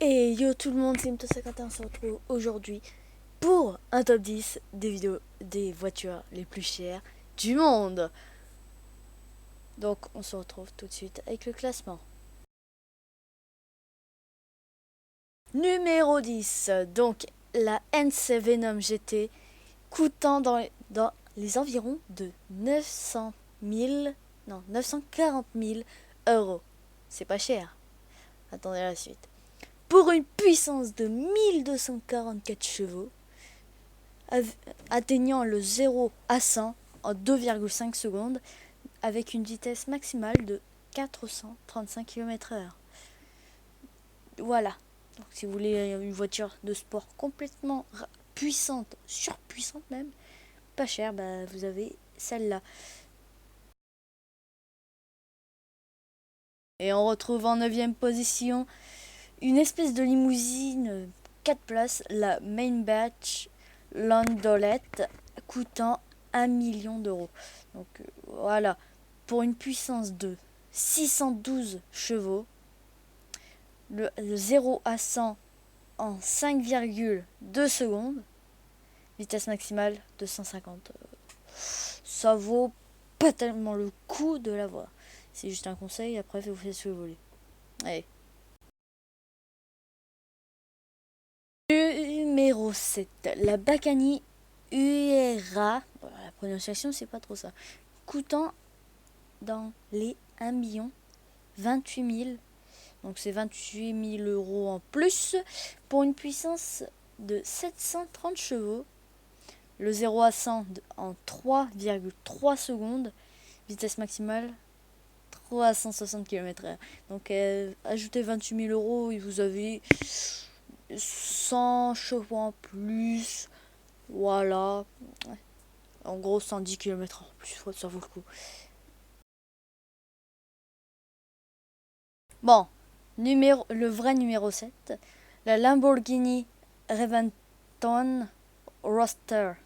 Et yo tout le monde, c'est Mto51, on se retrouve aujourd'hui pour un top 10 des vidéos des voitures les plus chères du monde. Donc on se retrouve tout de suite avec le classement. Numéro 10, donc la NC Venom GT coûtant dans les environs de 900 000, non 940 000 euros. C'est pas cher. Attendez la suite. Pour une puissance de 1244 chevaux, atteignant le 0 à 100 en 2,5 secondes avec une vitesse maximale de 435 km/h. Voilà. Donc, si vous voulez une voiture de sport complètement puissante, surpuissante même, pas chère, bah, vous avez celle-là. Et on retrouve en 9e position une espèce de limousine 4 places, la Maybach Landaulet, coûtant 1 million d'euros. Donc voilà, pour une puissance de 612 chevaux, le 0 à 100 en 5,2 secondes, vitesse maximale de 150. Ça vaut pas tellement le coup de l'avoir. C'est juste un conseil, après vous faites ce que vous voulez. Allez. Numéro 7, la Bacani Uera, la prononciation c'est pas trop ça, coûtant dans les 1 million 28 000, donc c'est 28 000 euros en plus, pour une puissance de 730 chevaux, le 0 à 100 en 3,3 secondes, vitesse maximale 360 km/h. Donc ajoutez 28 000 euros et vous avez 100 chevaux en plus. Voilà. En gros, 110 km/h en plus. Ça vaut le coup. Bon. Le vrai numéro 7. La Lamborghini Reventon Roadster.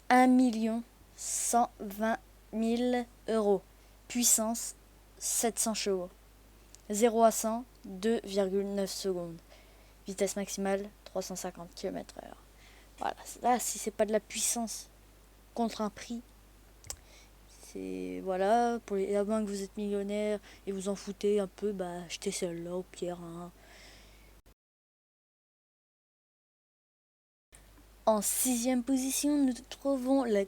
1 120 000 euros. Puissance 700 chevaux. 0 à 100, 2,9 secondes. Vitesse maximale 350 km/h. Voilà, là, si c'est pas de la puissance contre un prix, c'est voilà, pour les, à moins que vous êtes millionnaire et vous en foutez un peu, bah achetez celle-là au pire. Hein. En 6e position, nous trouvons la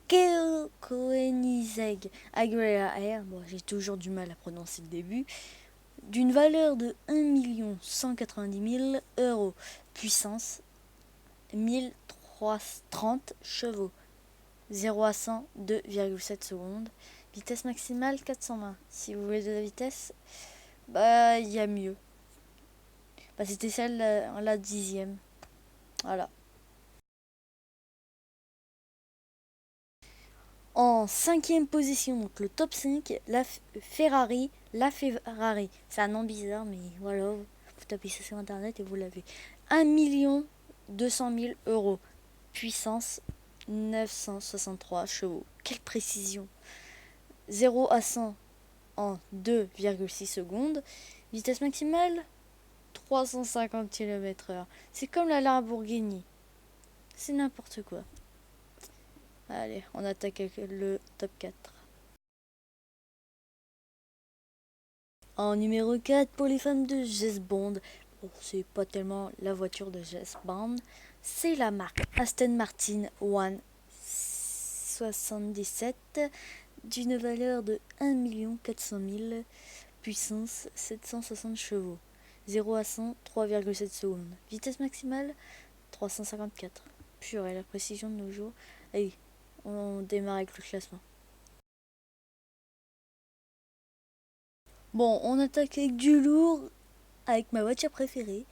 Koenigsegg Agera R. Bon, j'ai toujours du mal à prononcer le début. D'une valeur de 1 190 000 euros. Puissance 1330 chevaux. 0 à 100, 2,7 secondes. Vitesse maximale 420. Si vous voulez de la vitesse, bah il y a mieux. Bah, c'était celle en la 10e. Voilà. En 5e position, donc le top 5, la Ferrari. La Ferrari. C'est un nom bizarre, mais voilà. Vous tapez ça sur internet et vous l'avez. 1 200 000 euros. Puissance 963 chevaux. Quelle précision! 0 à 100 en 2,6 secondes. Vitesse maximale 350 km/h. C'est comme la Lamborghini. C'est n'importe quoi. Allez, on attaque avec le top 4. En numéro 4, pour les fans de James Bond. Bon, c'est pas tellement la voiture de James Bond. C'est la marque Aston Martin One 77 d'une valeur de 1 400 000, puissance 760 chevaux. 0 à 100, 3,7 secondes. Vitesse maximale 354. Purée, la précision de nos jours. Allez, on démarre avec le classement. Bon, on attaque avec du lourd, avec ma voiture préférée.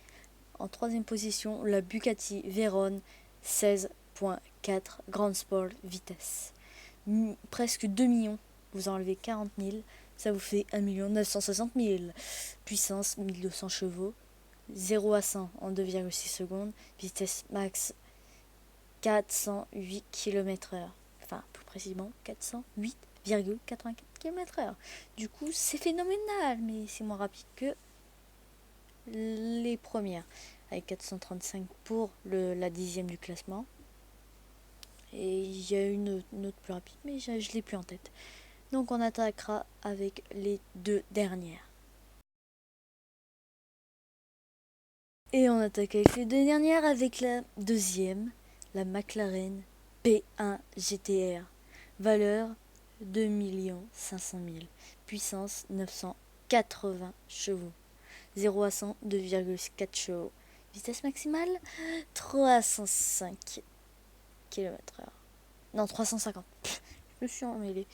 En 3e position, la Bugatti Veyron 16.4 Grand Sport vitesse. Presque 2 millions. Vous enlevez 40 000, ça vous fait 1 960 000. Puissance 1200 chevaux. 0 à 100 en 2,6 secondes. Vitesse max 408 km/h. Enfin, plus précisément, 408,84 km/h. Du coup, c'est phénoménal, mais c'est moins rapide que les premières, avec 435 pour la 10e du classement. Et il y a une autre plus rapide, mais je l'ai plus en tête. Donc on attaquera avec les 2 dernières. Et on attaque avec les 2 dernières, avec la deuxième, la McLaren P1 GTR. Valeur 2 500 000. Puissance 980 chevaux. 0 à 100, 2,4 chevaux. Vitesse maximale 305 km/h. Non, 350. Je me suis emmêlé.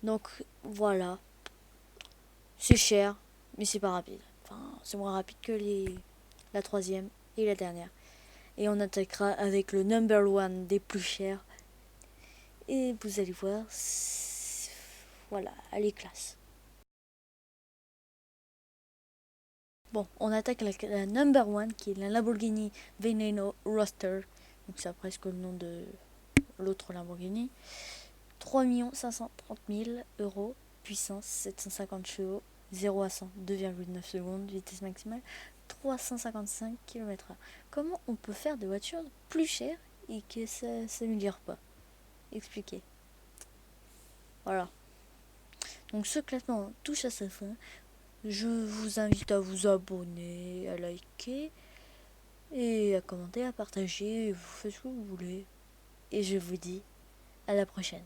Donc voilà. C'est cher, mais c'est pas rapide. Enfin, c'est moins rapide que la troisième et la dernière. Et on attaquera avec le number one des plus chers. Et vous allez voir, voilà, elle est classe. Bon, on attaque la number one qui est la Lamborghini Veneno Roadster. Donc c'est presque le nom de l'autre Lamborghini. 3 530 000 euros, puissance 750 chevaux, 0 à 100, 2,9 secondes, vitesse maximale 355 km/h. Comment on peut faire des voitures plus chères et que ça ne s'améliore pas? Expliquez. Voilà. Donc ce classement touche à sa fin. Je vous invite à vous abonner, à liker et à commenter, à partager. Vous faites ce que vous voulez. Et je vous dis à la prochaine.